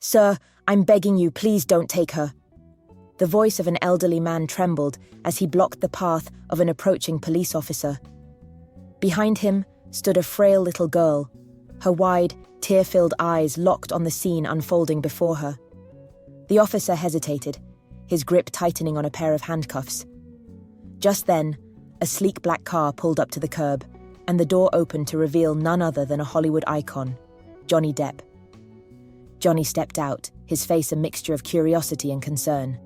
"Sir, I'm begging you, please don't take her." The voice of an elderly man trembled as he blocked the path of an approaching police officer. Behind him stood a frail little girl, her wide, tear-filled eyes locked on the scene unfolding before her. The officer hesitated, his grip tightening on a pair of handcuffs. Just then, a sleek black car pulled up to the curb, and the door opened to reveal none other than a Hollywood icon, Johnny Depp. Johnny stepped out, his face a mixture of curiosity and concern.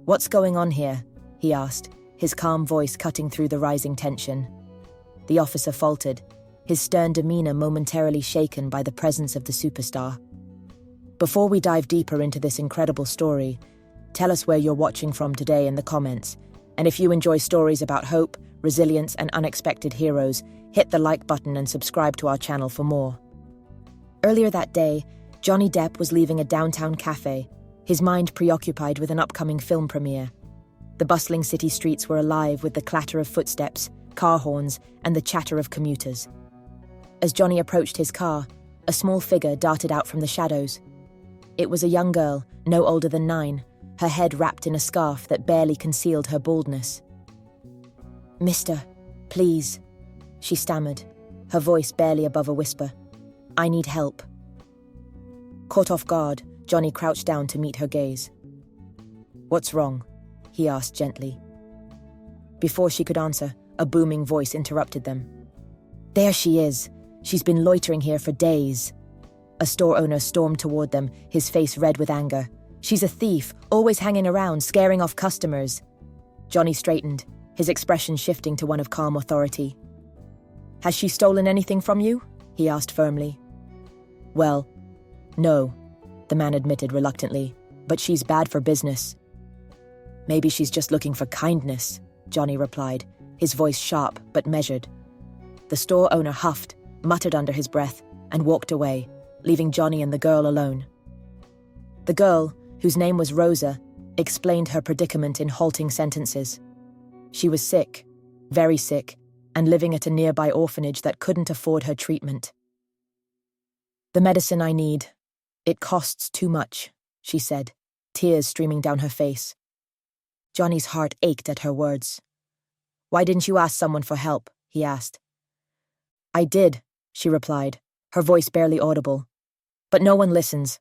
"What's going on here?" he asked, his calm voice cutting through the rising tension. The officer faltered, his stern demeanor momentarily shaken by the presence of the superstar. "Before we dive deeper into this incredible story, tell us where you're watching from today in the comments. And if you enjoy stories about hope, resilience, and unexpected heroes, hit the like button and subscribe to our channel for more." Earlier that day, Johnny Depp was leaving a downtown cafe, his mind preoccupied with an upcoming film premiere. The bustling city streets were alive with the clatter of footsteps, car horns, and the chatter of commuters. As Johnny approached his car, a small figure darted out from the shadows. It was a young girl, no older than 9, her head wrapped in a scarf that barely concealed her baldness. "Mister, please," she stammered, her voice barely above a whisper. "I need help." Caught off guard, Johnny crouched down to meet her gaze. "What's wrong?" he asked gently. Before she could answer, a booming voice interrupted them. "There she is. She's been loitering here for days." A store owner stormed toward them, his face red with anger. "She's a thief, always hanging around, scaring off customers." Johnny straightened, his expression shifting to one of calm authority. "Has she stolen anything from you?" he asked firmly. "Well, no," the man admitted reluctantly, "but she's bad for business." "Maybe she's just looking for kindness," Johnny replied, his voice sharp but measured. The store owner huffed, muttered under his breath, and walked away, leaving Johnny and the girl alone. The girl, whose name was Rosa, explained her predicament in halting sentences. She was sick, very sick, and living at a nearby orphanage that couldn't afford her treatment. "The medicine I need. It costs too much," she said, tears streaming down her face. Johnny's heart ached at her words. "Why didn't you ask someone for help?" he asked. "I did," she replied, her voice barely audible. "But no one listens."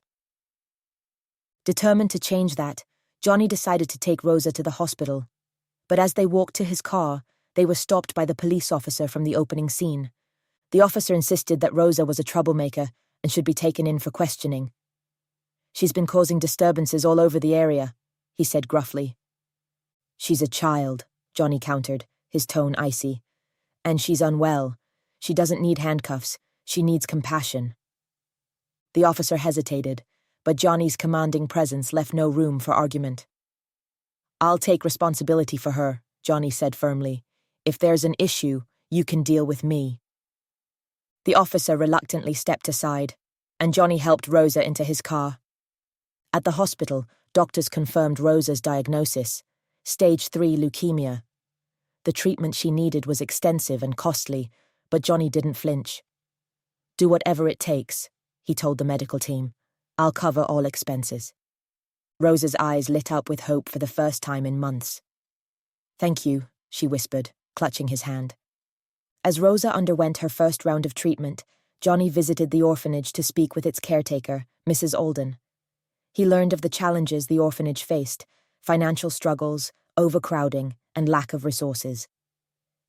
Determined to change that, Johnny decided to take Rosa to the hospital. But as they walked to his car, they were stopped by the police officer from the opening scene. The officer insisted that Rosa was a troublemaker and should be taken in for questioning. "She's been causing disturbances all over the area," he said gruffly. "She's a child," Johnny countered, his tone icy. "And she's unwell. She doesn't need handcuffs. She needs compassion." The officer hesitated, but Johnny's commanding presence left no room for argument. "I'll take responsibility for her," Johnny said firmly. "If there's an issue, you can deal with me." The officer reluctantly stepped aside, and Johnny helped Rosa into his car. At the hospital, doctors confirmed Rosa's diagnosis, stage 3 leukemia. The treatment she needed was extensive and costly, but Johnny didn't flinch. "Do whatever it takes," he told the medical team. "I'll cover all expenses." Rosa's eyes lit up with hope for the first time in months. "Thank you," she whispered, clutching his hand. As Rosa underwent her first round of treatment, Johnny visited the orphanage to speak with its caretaker, Mrs. Alden. He learned of the challenges the orphanage faced: financial struggles, overcrowding, and lack of resources.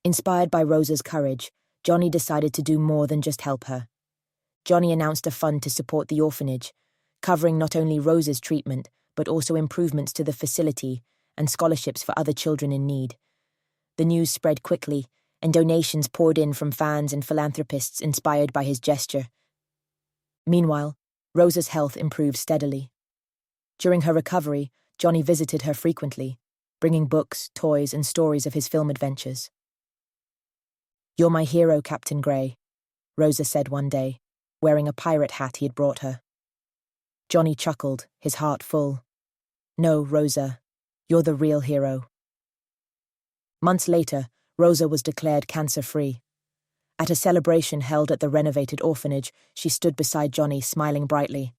Inspired by Rosa's courage, Johnny decided to do more than just help her. Johnny announced a fund to support the orphanage, covering not only Rosa's treatment, but also improvements to the facility and scholarships for other children in need. The news spread quickly, and donations poured in from fans and philanthropists inspired by his gesture. Meanwhile, Rosa's health improved steadily. During her recovery, Johnny visited her frequently, bringing books, toys, and stories of his film adventures. "You're my hero, Captain Grey," Rosa said one day, wearing a pirate hat he had brought her. Johnny chuckled, his heart full. "No, Rosa, you're the real hero." Months later, Rosa was declared cancer-free. At a celebration held at the renovated orphanage, she stood beside Johnny, smiling brightly.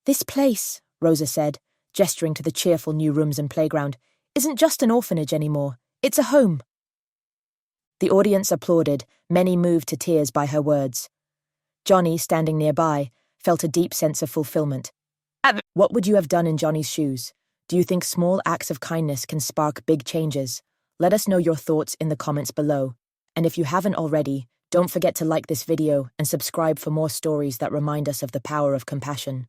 This place, Rosa said, gesturing to the cheerful new rooms and playground, isn't just an orphanage anymore. It's a home. The audience applauded, many moved to tears by her words. Johnny, standing nearby, felt a deep sense of fulfillment. What would you have done in Johnny's shoes? Do you think small acts of kindness can spark big changes? Let us know your thoughts in the comments below. And if you haven't already, don't forget to like this video and subscribe for more stories that remind us of the power of compassion.